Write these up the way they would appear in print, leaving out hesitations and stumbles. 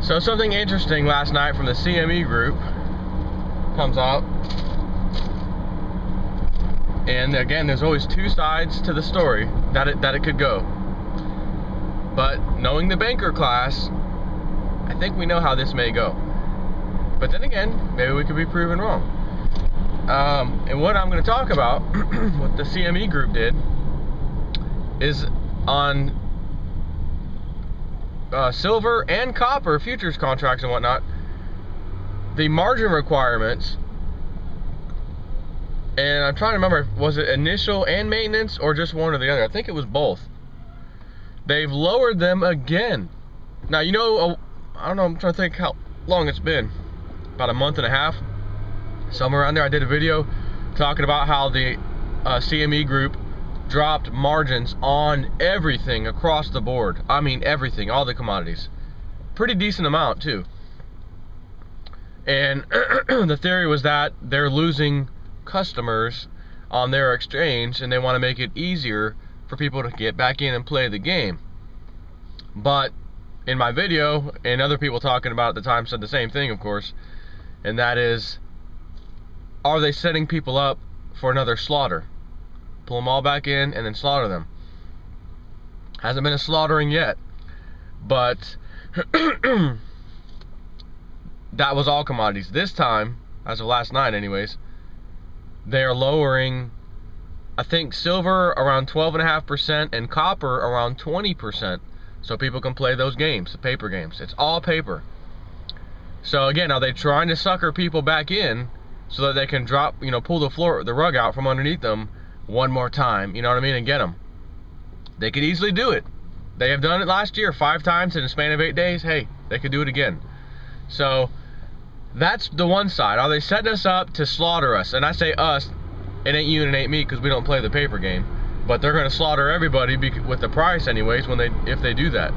So something interesting last night from the CME group comes out. And again, there's always two sides to the story that it could go. But knowing the banker class, I think we know how this may go. But then again, maybe we could be proven wrong. And what I'm going to talk about, what the CME group did, is on silver and copper futures contracts and whatnot, the margin requirements, and I'm trying to remember, was it initial and maintenance or just one or the other? I think it was both. They've lowered them again. Now, you know, I don't know, I'm trying to think how long it's been. About a month and a half, somewhere around there. I did a video talking about how the CME group dropped margins on everything across the board. I mean everything, all the commodities. Pretty decent amount too. And the theory was that they're losing customers on their exchange and they want to make it easier for people to get back in and play the game. But in my video, and other people talking about it at the time said the same thing, of course, and that is, are they setting people up for another slaughter? Pull them all back in and then slaughter them. Hasn't been a slaughtering yet, but that was all commodities. This time, as of last night anyways, they are lowering, I think, silver around 12.5% and copper around 20%, so people can play those games, the paper games. It's all paper. So again, are they trying to sucker people back in so that they can drop, you know, pull the rug out from underneath them one more time, you know what I mean, and get them? They could easily do it. They have done it last year 5 times in a span of 8 days. Hey, they could do it again. So that's the one side. Are they setting us up to slaughter us? And I say us, it ain't you and it ain't me, because we don't play the paper game. But they're going to slaughter everybody with the price anyways if they do that.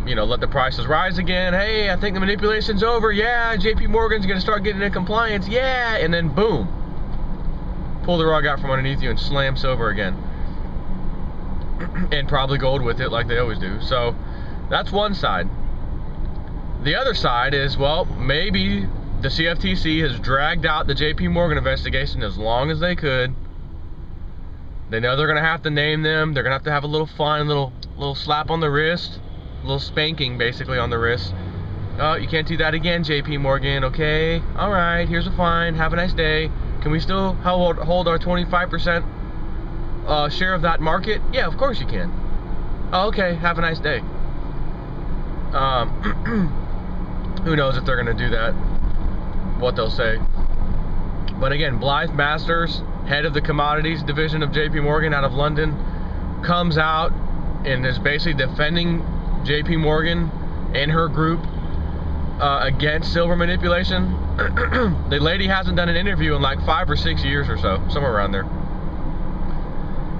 You know, let the prices rise again. Hey, I think the manipulation's over. Yeah, JP Morgan's going to start getting in compliance. Yeah, and then boom, pull the rug out from underneath you and slam silver again. And probably gold with it, like they always do. So that's one side. The other side is, well, maybe the CFTC has dragged out the JP Morgan investigation as long as they could. They know they're going to have to name them. They're going to have a little fine, little slap on the wrist, a little spanking basically on the wrist. Oh, you can't do that again, JP Morgan. Okay, all right, here's a fine. Have a nice day. Can we still hold our 25% share of that market? Yeah, of course you can. Oh, okay, have a nice day. Who knows if they're going to do that, what they'll say. But again, Blythe Masters, head of the commodities division of JP Morgan out of London, comes out and is basically defending JP Morgan and her group against silver manipulation. The lady hasn't done an interview in like 5 or 6 years or so, somewhere around there.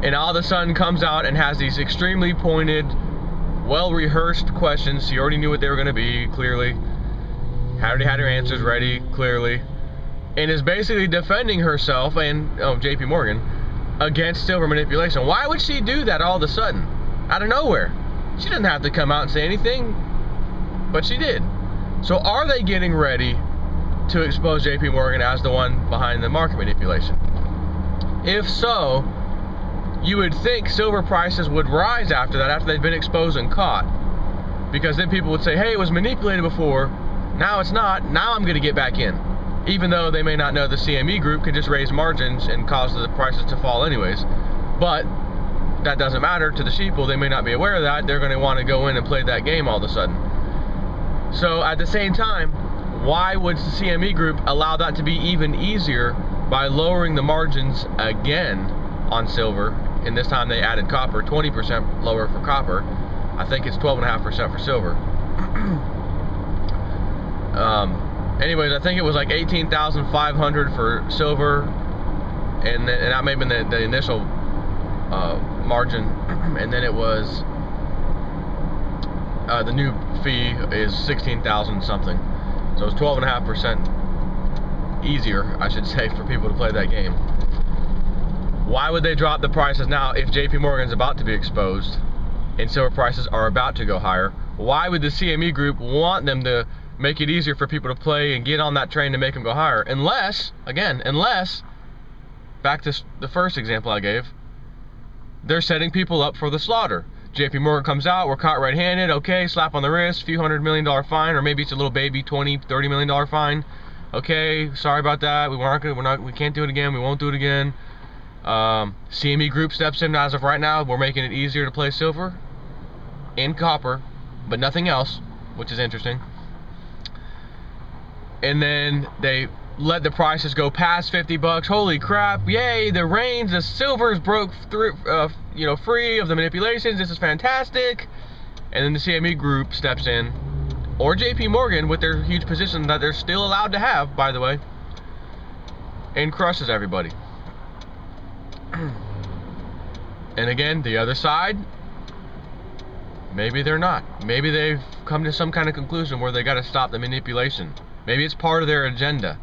And all of a sudden comes out and has these extremely pointed, well-rehearsed questions. She already knew what they were going to be, clearly. Already had her answers ready, clearly. And is basically defending herself and JP Morgan against silver manipulation. Why would she do that all of a sudden? Out of nowhere. She didn't have to come out and say anything, but she did. So are they getting ready to expose JP Morgan as the one behind the market manipulation? If so, you would think silver prices would rise after that, after they've been exposed and caught. Because then people would say, hey, it was manipulated before, now it's not, now I'm going to get back in. Even though they may not know the CME group can just raise margins and cause the prices to fall anyways. But that doesn't matter to the sheeple. They may not be aware of that. They're going to want to go in and play that game all of a sudden. So at the same time, why would the CME group allow that to be even easier by lowering the margins again on silver? And this time they added copper, 20% lower for copper. I think it's 12.5% for silver. Anyways, I think it was like 18,500 for silver, and that may have been the initial margin, and then it was the new fee is 16,000 something, so it's 12.5% easier, I should say, for people to play that game. Why would they drop the prices now if JP Morgan's about to be exposed and silver prices are about to go higher? why would the CME group want them to make it easier for people to play and get on that train to make them go higher? Unless, again, back to the first example I gave, they're setting people up for the slaughter. JP Morgan comes out, we're caught red-handed, okay, slap on the wrist, few $100 million fine, or maybe it's a little baby $20-30 million fine. Okay, sorry about that. We can't do it again. We won't do it again. CME group steps in. As of right now, we're making it easier to play silver and copper, but nothing else, which is interesting. And then they let the prices go past 50 bucks. Holy crap! Yay! The reins, the silvers broke through, free of the manipulations. This is fantastic. And then the CME group steps in, or JP Morgan with their huge position that they're still allowed to have, by the way, and crushes everybody. And again, the other side, maybe they're not. Maybe they've come to some kind of conclusion where they got to stop the manipulation. Maybe it's part of their agenda,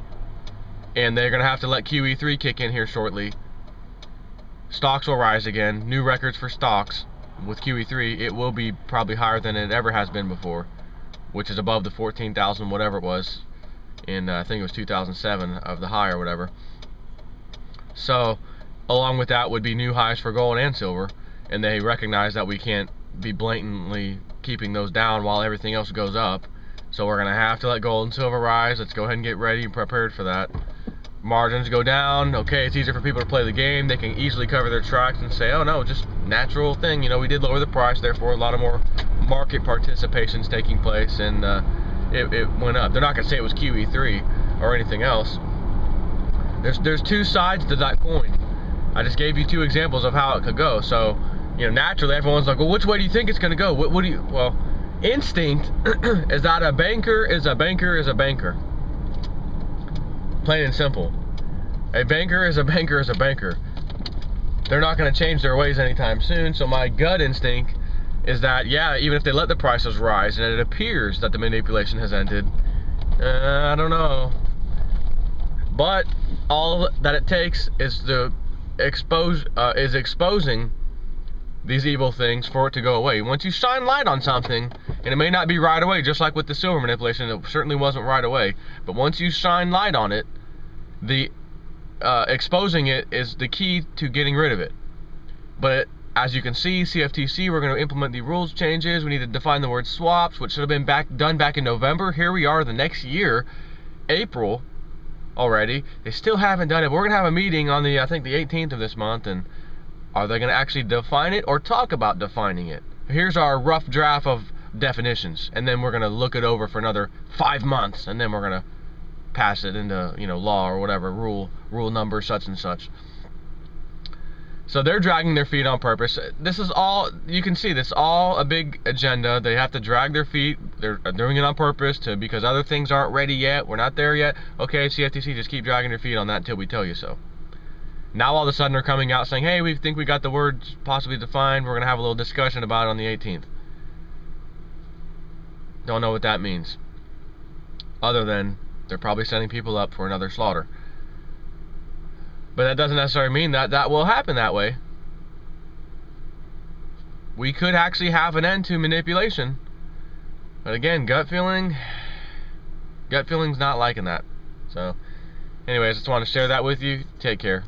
and they're gonna have to let QE3 kick in here shortly. Stocks will rise again. New records for stocks with QE3. It will be probably higher than it ever has been before, which is above the 14,000 whatever it was in I think it was 2007 of the high or whatever. So along with that would be new highs for gold and silver, and they recognize that we can't be blatantly keeping those down while everything else goes up. So we're gonna have to let gold and silver rise. Let's go ahead and get ready and prepared for that. Margins go down. Okay, it's easier for people to play the game. They can easily cover their tracks and say, oh no, just natural thing. You know, we did lower the price, therefore a lot of more market participation's taking place, and it went up. They're not gonna say it was QE3 or anything else. There's two sides to that coin. I just gave you two examples of how it could go. So, you know, naturally everyone's like, well, which way do you think it's gonna go? What do you, well, instinct is that a banker is a banker is a banker. Plain and simple. A banker is a banker is a banker. They're not going to change their ways anytime soon. So my gut instinct is that, yeah, even if they let the prices rise and it appears that the manipulation has ended, I don't know. But all that it takes is exposing these evil things for it to go away. Once you shine light on something, and it may not be right away, just like with the silver manipulation, it certainly wasn't right away, but once you shine light on it, the exposing it is the key to getting rid of it. But as you can see, CFTC, we're going to implement the rules changes. We need to define the word swaps, which should have been done back in November. Here we are the next year, April already. They still haven't done it. We're going to have a meeting on the, I think the 18th of this month, and are they going to actually define it or talk about defining it? Here's our rough draft of definitions, and then we're going to look it over for another 5 months, and then we're going to pass it into, you know, law or whatever, rule number such and such. So they're dragging their feet on purpose. This is all, you can see, this is all a big agenda. They have to drag their feet. They're doing it on purpose because other things aren't ready yet. We're not there yet. Okay, CFTC, just keep dragging your feet on that until we tell you so. Now all of a sudden they're coming out saying, hey, we think we got the words possibly defined. We're going to have a little discussion about it on the 18th. Don't know what that means. Other than they're probably setting people up for another slaughter. But that doesn't necessarily mean that that will happen that way. We could actually have an end to manipulation. But again, gut feeling's not liking that. So anyways, just want to share that with you. Take care.